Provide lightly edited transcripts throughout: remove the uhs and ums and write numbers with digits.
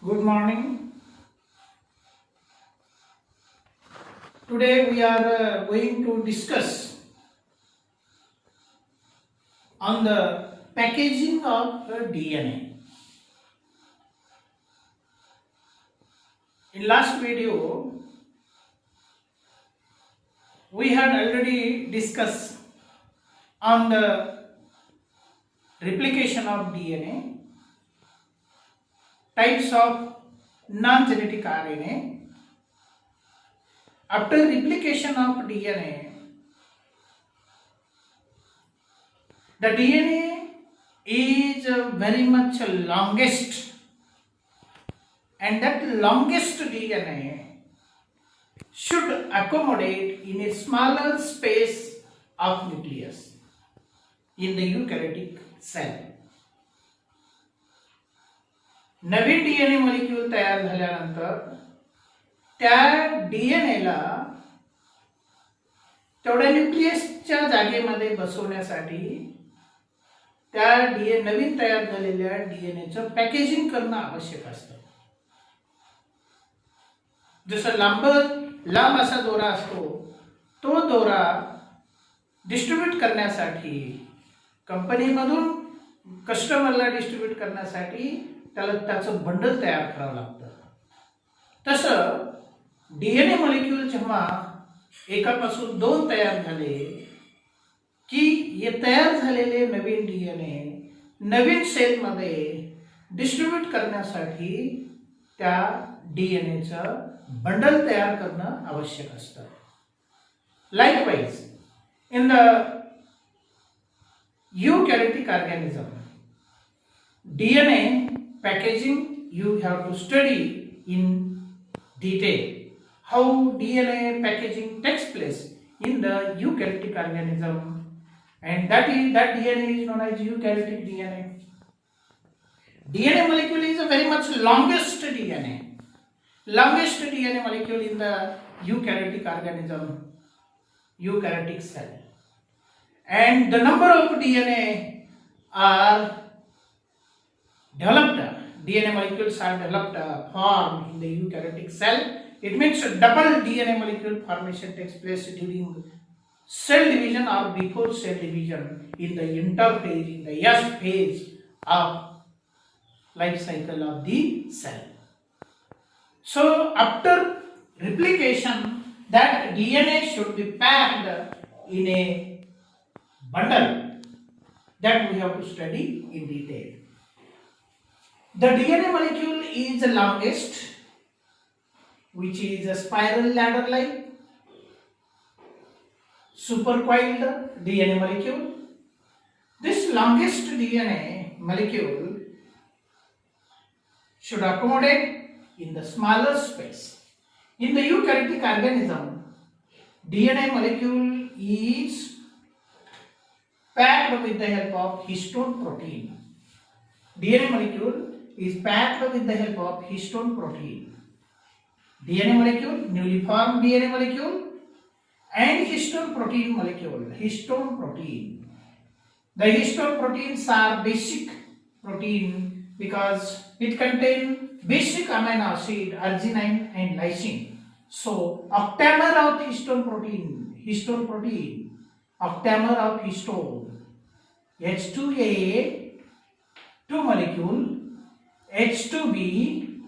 Good morning. Today we are going to discuss on the packaging of DNA. In last video, we had already discussed on the replication of DNA, types of non-genetic RNA. After replication of DNA, the DNA is very much longest, and that longest DNA should accommodate in a smaller space of nucleus in the eukaryotic cell. Naveen DNA molecule तयार झाल्यानंतर त्या डीएनएला तेवढ्या न्यूक्लियसच्या जागेमध्ये बसवण्यासाठी त्या नवीन तयार झालेल्या डीएनएचं packaging करणं आवश्यक असतं. जसं लांब असा दोरा असतो, तो दोरा डिस्ट्रीब्यूट करण्यासाठी कंपनीमधून कस्टमरला डिस्ट्रीब्यूट करण्यासाठी त्याला त्याचं बंडल तयार करावं लागतं. तसं डीएनए मॉलिक्यूल जेव्हा एकापासून दोन तयार झाले की हे तयार झालेले नवीन डीएनए नवीन सेलमध्ये डिस्ट्रीब्यूट करण्यासाठी त्या डीएनएचं बंडल तयार करणं आवश्यक असतं. Likewise in the eukaryotic organism, DNA packaging you have to study in detail how DNA packaging takes place in the eukaryotic organism, and that DNA is known as eukaryotic DNA. DNA molecule is a very much longest DNA molecule in the eukaryotic organism, eukaryotic cell, and the number of DNA are developed. DNA molecules are developed, formed in the eukaryotic cell. It means double DNA molecule formation takes place during cell division or before cell division in the interphase, in the S phase of life cycle of the cell. So after replication, that DNA should be packed in a bundle that we have to study in detail. The DNA molecule is the longest, which is a spiral ladder-like supercoiled DNA molecule. This longest DNA molecule should accommodate in the smaller space. In the eukaryotic organism, DNA molecule is packed with the help of histone protein. DNA molecule is packed with the help of histone protein. DNA molecule, newly formed DNA molecule, and histone protein molecule. Histone protein. The histone proteins are basic protein because it contains basic amino acid, arginine and lysine. So, octamer of histone protein, octamer of histone, H2A, 2 molecule, H2B,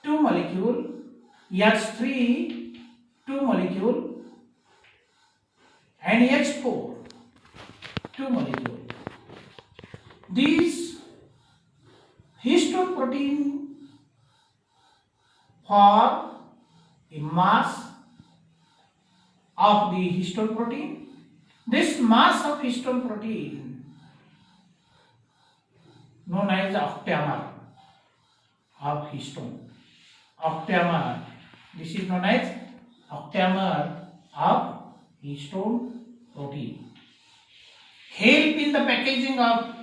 2 molecule, H3, 2 molecule, and H4, 2 molecule. These histone protein form a mass of the histone protein. This mass of histone protein known as octamer of histone. Octamer. This is known as octamer of histone protein. Help in the packaging of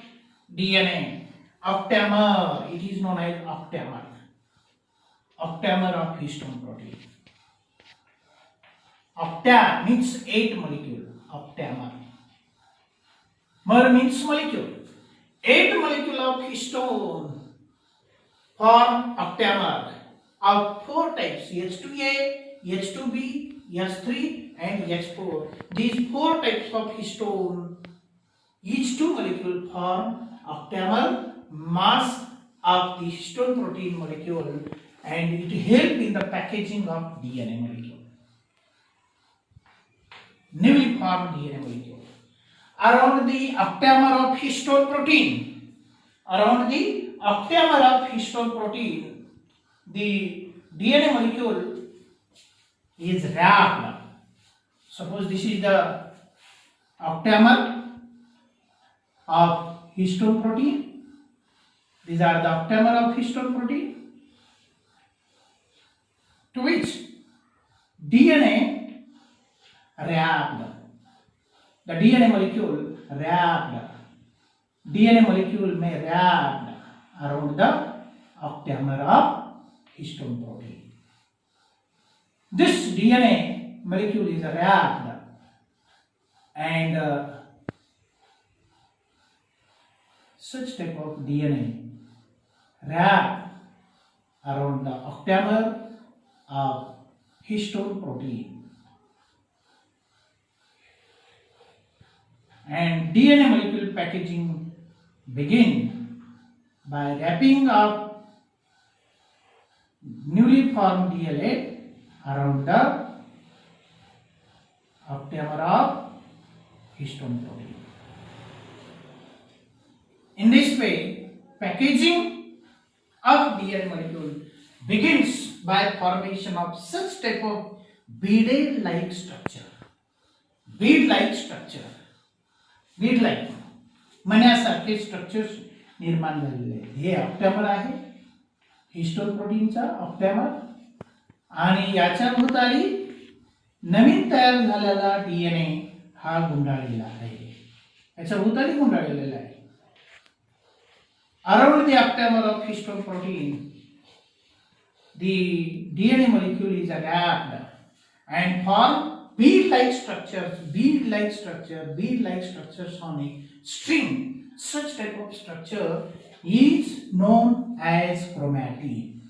DNA. Octamer. It is known as octamer. Octamer of histone protein. Octa means 8 molecule. Octamer. Mer means molecule. 8 molecule of histone form octamer of 4 types: H2A, H2B, H3 and H4. These 4 types of histone, each 2 molecule form octamer mass of the histone protein molecule, and it help in the packaging of DNA molecule, newly formed DNA molecule. Around the octamer of histone protein, the DNA molecule is wrapped. Suppose this is the octamer of histone protein. These are the octamer of histone protein, to which DNA wrapped. The DNA molecule wrapped. DNA molecule may wrapped around the octamer of histone protein. This DNA molecule is wrapped, and such type of DNA wrapped around the octamer of histone protein. And DNA molecule packaging begin by wrapping up newly formed DNA around the octamer of histone protein. In this way, packaging of DNA molecule begins by formation of such type of bead-like structure. Bead-like structure. bead-like मण्यासारखे structures निर्माण झालेले आहेत. हे ऑक्टॅमर आहे, histone प्रोटीनचा ऑक्टॅमर, आणि याच्या भोवताली नवीन तयार झालेला डीएनए हा गुंडाळलेला आहे. याच्या भोवताली गुंडाळलेला आहे. Around the octamer of histone protein, the DNA molecule is wrapped and form bead-like structures on a string. Such type of structure is known as chromatid.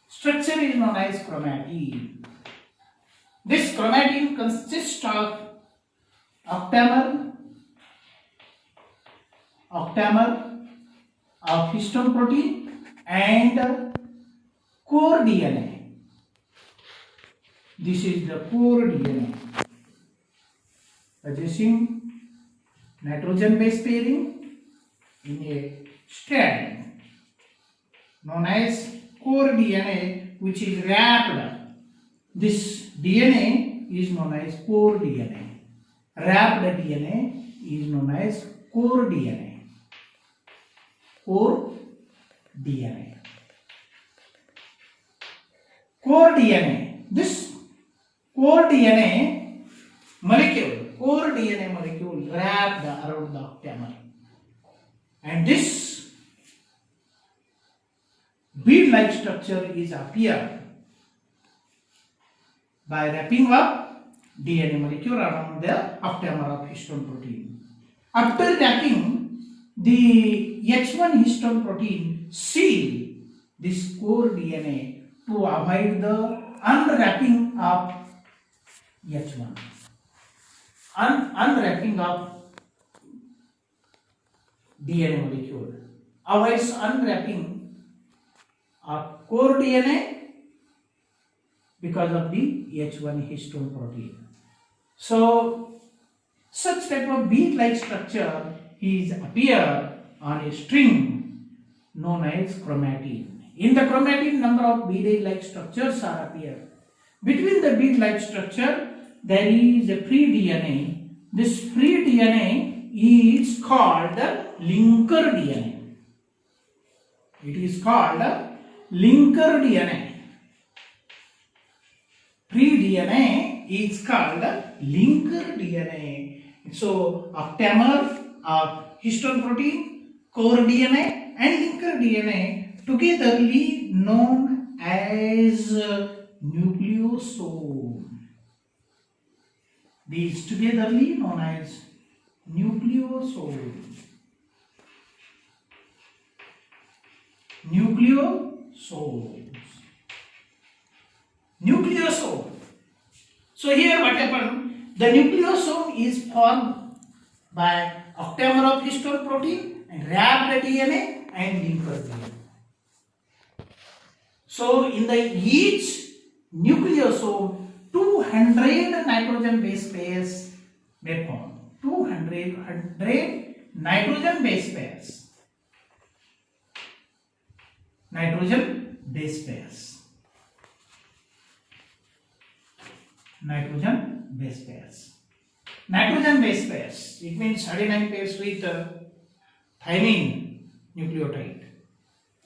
Structure is known as chromatid. This chromatid consists of octamer of histone protein and core DNA. This is the core DNA possessing nitrogen base pairing in a strand known as core DNA, which is wrapped. This DNA is known as core DNA. Wrapped DNA is known as core DNA. Core DNA. This core DNA molecule wrapped around the octamer, and this bead-like structure is appeared by wrapping up DNA molecule around the octamer of histone protein. After wrapping, the H1 histone protein seal this core DNA to avoid the unwrapping of H1. Unwrapping of DNA molecule avoids unwrapping of core DNA because of the H1 histone protein. So, such type of bead-like structure is appear on a string known as chromatid. In the chromatid, number of bead-like structures are appear. Between the bead-like structure, there is a free DNA. This free DNA is called linker DNA. It is called linker DNA. Free DNA is called linker DNA. So, octamer of histone protein, core DNA and linker DNA togetherly known as nucleosome. These togetherly known as nucleosome. Nucleosomes. Nucleosome. So here what happened? The nucleosome is formed by octamer of histone protein and wrapped DNA and linker DNA. So in the each nucleosome 200 nitrogen base pairs may form. 200 nitrogen base pairs. Nitrogen base pairs. Nitrogen base pairs. Nitrogen base pairs. It means 39 pairs with thymine nucleotide.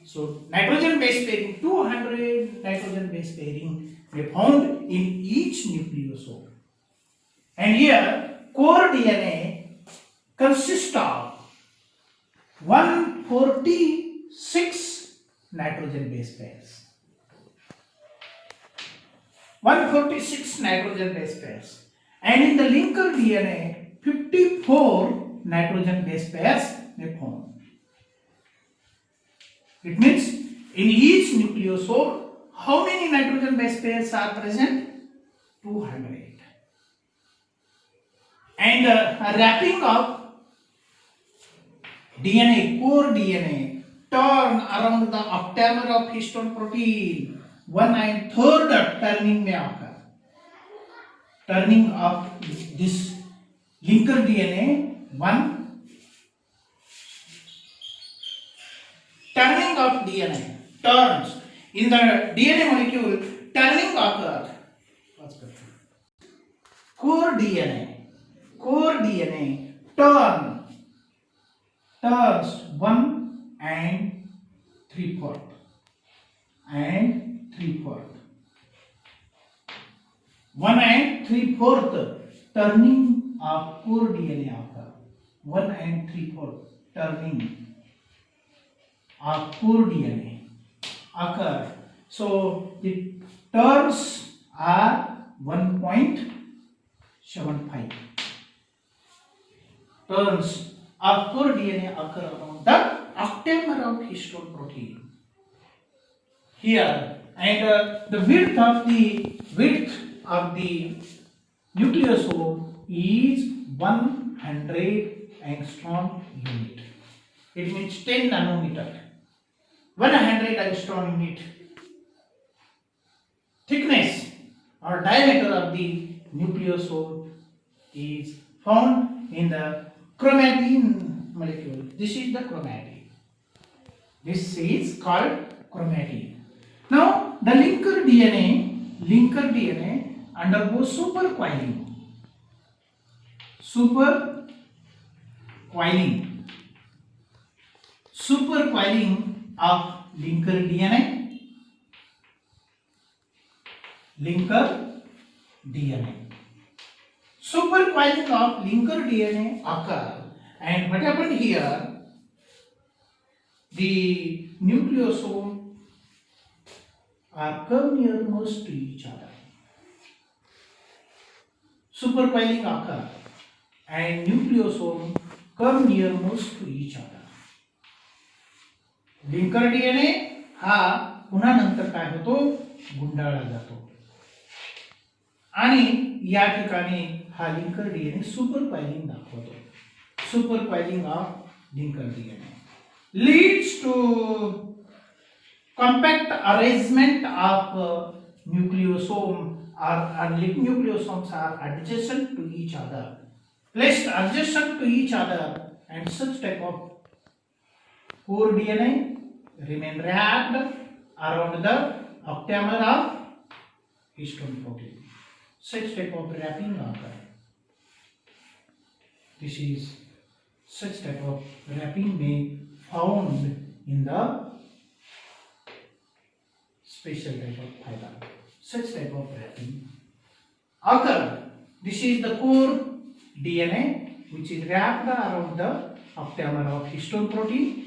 So nitrogen base pairing, 200 nitrogen base pairing may found in each nucleosome. And here core DNA consists of 146 nitrogen base pairs. 146 nitrogen base pairs. And in the linker DNA, 54 nitrogen base pairs may form. It means in each nucleosome, how many nitrogen base pairs are present? 200. And a wrapping of DNA, core DNA, turn around the octamer of histone protein. 1/3 turning may occur. Turning of this linker DNA, turning of DNA, turns. In the DNA molecule, turning occurs. Core DNA turns 1 and 3/4 and 3/4. 1 and 3/4 turning of core DNA occur. 1 and 3/4 turning of core DNA occur. So the turns are 1.75. Turns of core DNA occur around the octamer of histone protein. Here, and the width of the nucleosome is 100 angstrom unit. It means 10 nanometer. 100 angstrom unit. Thickness or diameter of the nucleosome is found in the chromatin molecule. This is the chromatin. This is called chromatin. Now the linker DNA undergoes supercoiling. Supercoiling of linker DNA. Supercoiling of linker DNA occur, and what happened here? The nucleosome are come nearmost to each other. Supercoiling occur, and nucleosome come nearmost to each other. Linker DNA हा पुन्हा नंतर काय होतो? गुंडाळला जातो. आणि या ठिकाणी हा लिंकर डीएनए सुपरकॉइलिंग दाखवतो. Supercoiling of linker DNA leads to compact arrangement of nucleosome or nucleosomes are adjacent to each other, placed adjacent to each other, and such type of core DNA remain wrapped around the octamer of histone protein. Such type of wrapping occur. This is such type of wrapping may found in the special type of fiber. Such type of wrapping occur. This is the core DNA which is wrapped around the octamer of histone protein,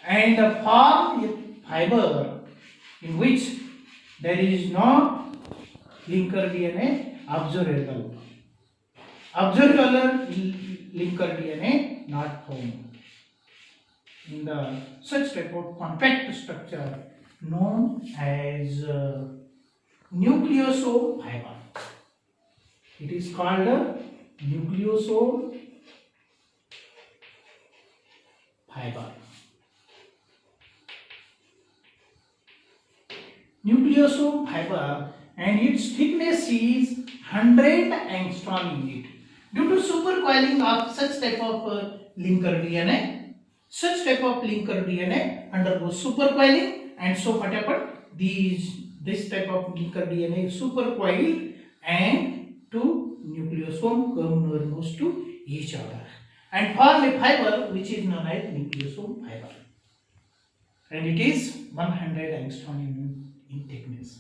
and the form fiber in which there is no linker DNA observable. Observable linker DNA not found in the such type of compact structure known as nucleosome fiber. It is called a nucleosome fiber. Nucleosome fiber, and its thickness is 100 angstrom unit. Due to supercoiling of such type of linker DNA, such type of linker DNA undergoes supercoiling, and so what happened? This type of linker DNA is supercoiled and two nucleosome come nearmost to each other and form a fiber which is known as nucleosome fiber, and it is 100 angstrom in thickness.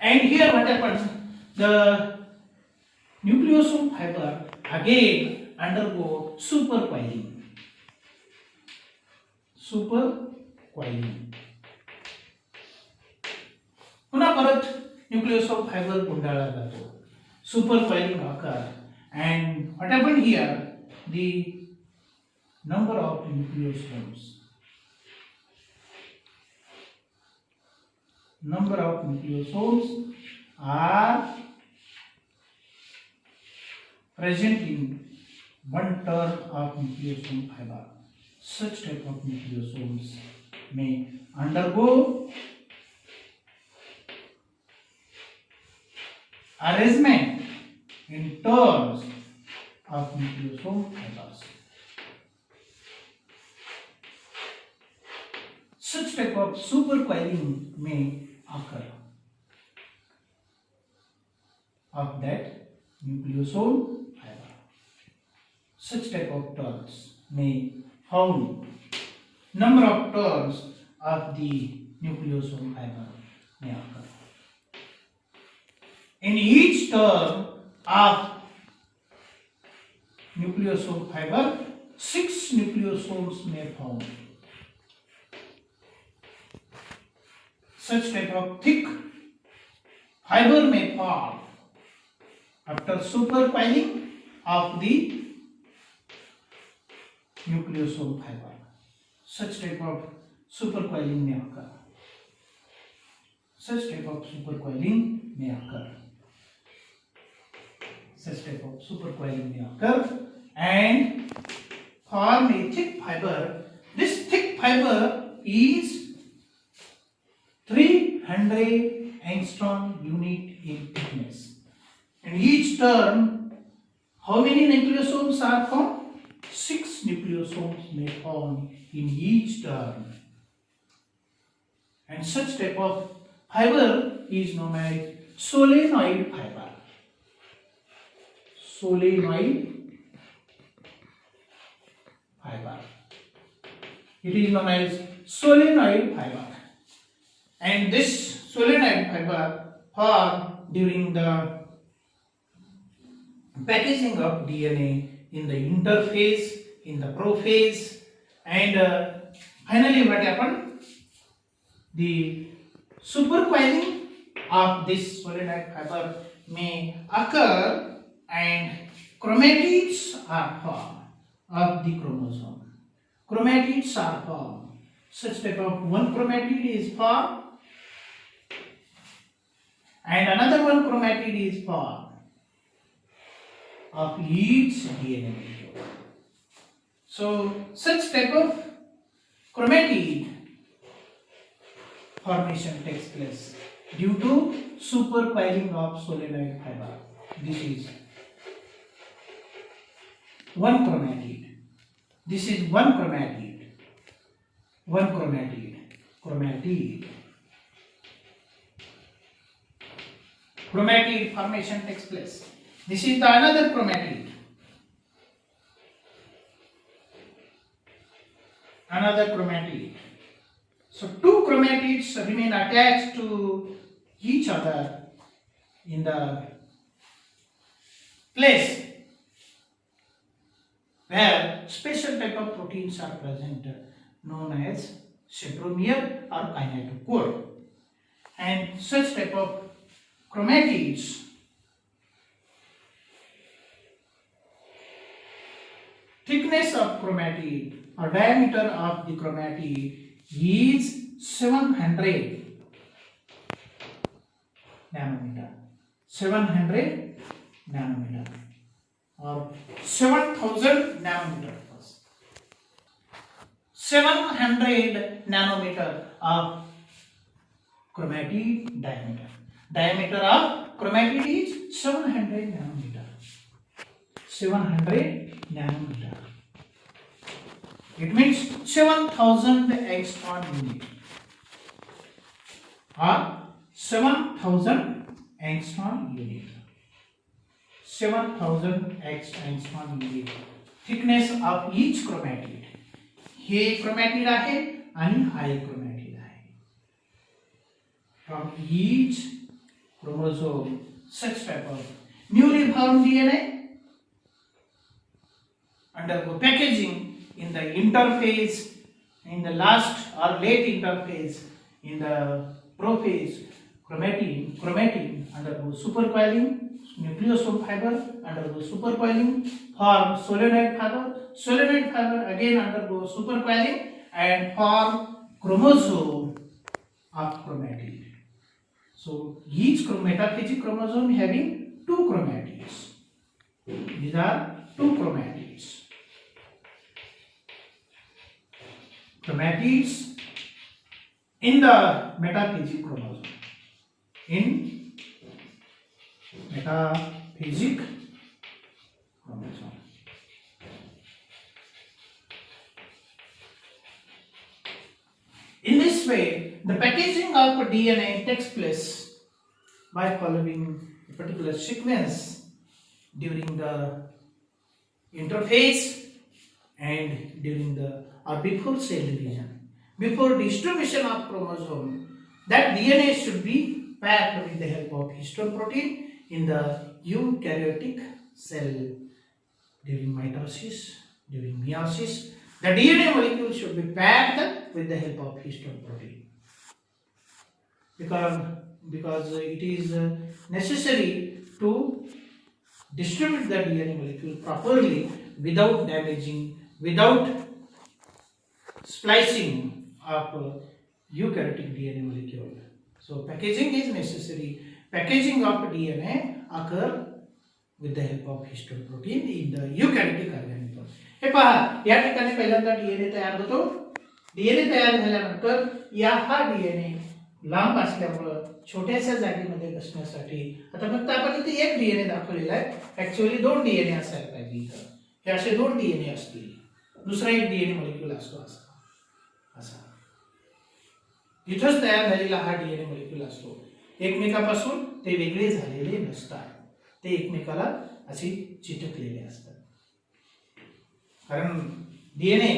And here what happens? The nucleosome fiber again undergo supercoiling. पुन्हा परत nucleosome fiber गुंडाळला जातो. Supercoiling occurs, and what happened here? The number of nucleosomes are present in one turn of nucleosome fiber. Such type of nucleosomes may undergo arrangement in turns of nucleosome fibers. Such type of supercoiling may occur of that nucleosome fiber. Such type of turns may found. Number of turns of the nucleosome fiber may occur. In each turn of nucleosome fiber, 6 nucleosomes may form. Such type of thick fiber may form after supercoiling of the nucleosome fiber. Such type of supercoiling may occur. Such type of supercoiling may occur. Such type of supercoiling may occur and form a thick fiber. This thick fiber is 300 angstrom unit in thickness. In each turn, how many nucleosomes are formed? 6 nucleosomes may form in each turn. And such type of fiber is known as solenoid fiber. Solenoid fiber. It is known as solenoid fiber. And this solenoid fiber formed during the packaging of DNA in the interphase, in the prophase, and finally what happened? The supercoiling of this solenoid fiber may occur and chromatids are formed of the chromosome. Chromatids are formed. Such type of one chromatid is formed and another one chromatid is formed of each DNA molecule. So such type of chromatid formation takes place due to supercoiling of solenoid fiber. This is one chromatid. This is one chromatid. One chromatid. Chromatid. Chromatid formation takes place. This is the another chromatid. Another chromatid. So two chromatids remain attached to each other in the place where special type of proteins are present known as centromere or kinetochore. And such type of chromatids thickness of chromatid or diameter of the chromatid is 700 nanometer. 700 nanometer or 7000 nanometer. 700 nanometer of chromatid diameter. Diameter of chromatid is 700 nanometer. 700 nanometer. It means 7000 angstrom unit or 7000 angstrom unit. 7000 angstrom unit. Thickness of each chromatid. Hey chromatid आहे आणि हा एक chromatid आहे. From each chromosome, such type of newly formed DNA undergo packaging in the interphase, in the last or late interphase, in the prophase, chromatin undergoes supercoiling, nucleosome fiber undergoes supercoiling, form solenoid fiber again undergoes supercoiling and form chromosome of chromatid. So each metaphasic chromosome having two chromatids. These are two chromatids. Chromatids in the metaphasic chromosome. In metaphasic chromosome. In this way, the packaging of DNA takes place by following a particular sequence during the interphase and during the or before cell division. Before distribution of chromosome, that DNA should be packed with the help of histone protein in the eukaryotic cell. During mitosis, during meiosis, the DNA molecule should be packed with the help of histone protein. Because it is necessary to distribute the DNA molecule properly without damaging, without splicing of eukaryotic DNA molecule. So packaging is necessary. Packaging of DNA occur with the help of histone protein in the eukaryotic organism. हे पहा, या ठिकाणी पहिल्यांदा DNA तयार होतो. DNA तयार झाल्यानंतर हा DNA लांब असल्यामुळे छोट्याशा जागेमध्ये बसण्यासाठी आता फक्त आपण इथे एक डीएनए दाखवलेला आहे. ऍक्च्युअली दोन डीएनए असायला पाहिजे इथं. हे असे दोन डीएनए असतील. दुसरा एक डीएनए मॉलिक्यूल असतो असा. इथंच तयार झालेला हा डीएनए मॉलिक्यूल असतो. एकमेकापासून ते वेगळे झालेले नसतात. ते एकमेकाला असे चिटकलेले असतात. कारण डीएनए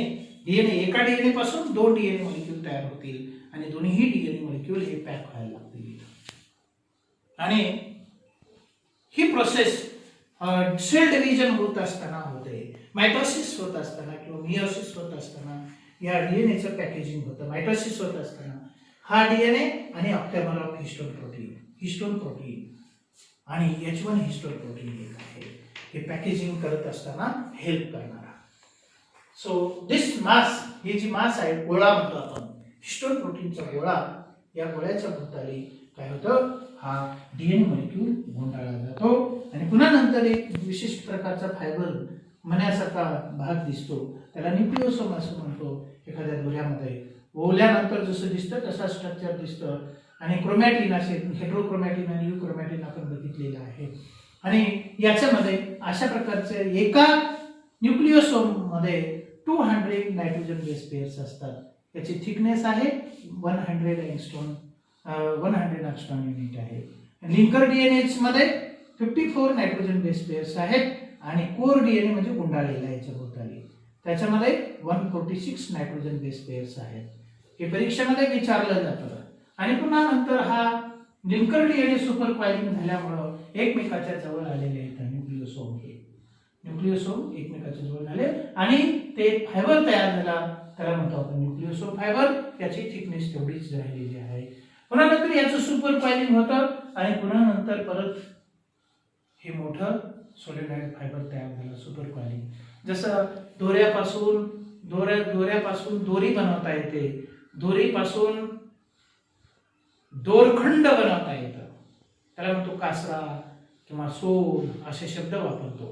एका डीएनए पासून दोन डीएनए मॉलिक्यूल तयार होतील आणि दोन्ही डीएनए मॉलिक्यूल हे पॅक व्हायला लागतील. आणि ही प्रोसेस सेल डिव्हिजन होत असताना होते. मायटोसिस होत असताना किंवा मियोसिस होत असताना या डीएनएचं पॅकेजिंग होतं. मायटोसिस होत असताना हा डीएनए आणि ऑक्टॅमर ऑफ हिस्टोन प्रोटीन आणि H1 हिस्टोन प्रोटीन एक आहे. हे पॅकेजिंग करत असताना हेल्प करणारा. सो दिस मास, ही जी मास आहे, गोळा म्हणतो आपण, हिस्टोन प्रोटीनचा गोळा, या गोळ्याच्या भोवताली काय होतं, हा डीएनए मॉलिक्यूल गुंडाळला जातो आणि पुन्हा नंतर एक विशिष्ट प्रकारचा फायबर मण्यासारखा भाग दिसतो, त्याला न्यूक्लियोसोम असं म्हणतो. एखाद्या दोऱ्यामध्ये ओवल्यानंतर जसं दिसतं तसा स्ट्रक्चर दिसतं. आणि क्रोमॅटिन असे हेटेरोक्रोमॅटिन आणि युक्रोमॅटिन आपण बघितलेलं आहे. आणि याच्यामध्ये अशा प्रकारचे एका न्यूक्लियोसोम मध्ये 200 नायट्रोजन बेस पेअर्स असतात. याची थिकनेस आहे 100 एंगस्ट्रॉम 100 एंगस्ट्रॉम युनिट आहे. लिंकर डीएनएच मध्ये 54 नायट्रोजन बेस पेअर्स आहेत आणि कोर डीएनए म्हणजे गुंडाळलेला याच्या भोवताली, त्याच्यामध्ये 146 नायट्रोजन बेस पेअर्स आहेत. हे परीक्षेमध्ये विचारलं जातं. आणि पुन्हा नंतर हा लिंकर डीएनए सुपर कॉइलिंग झाल्यामुळे एकमेकाच्या जवळ आलेले आहेत न्यूक्लियोसोम. हे न्यूक्लियोसोम एकमेकाच्या जवळ आले आणि ते फायबर तयार झाला, त्याला म्हणतो आपण न्यूक्लियोसोम फायबर. याची थिकनेस तेवढीच राहिलेली आहे. पुन्हा नंतर याचं सुपर कॉइलिंग होतं आणि पुन्हा नंतर परत हे मोठं सोलेनॉइड फायबर तयार झाला, सुपर कॉइलिंग. जसं दोऱ्यापासून दोरी बनवता येते, दोरीपासून दोरखंड बनवता येतं, त्याला म्हणतो कासरा किंवा सोल असे शब्द वापरतो.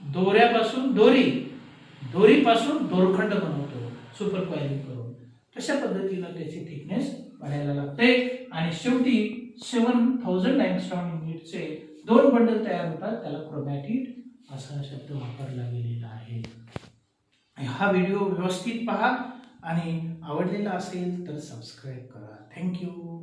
दोऱ्यापासून दोरीपासून दोरखंड बनवतो सुपर कॉइलिंग करून. तशा पद्धतीनं त्याची थिकनेस वाढायला लागते आणि शेवटी 7000 अँगस्ट्रॉम युनिटचे 2 बंडल तयार होतात, त्याला क्रोमॅटिड असा शब्द वापरला गेलेला आहे. हा व्हिडिओ व्यवस्थित पहा आणि आवडलेला असेल तर सबस्क्राईब करा. थँक्यू.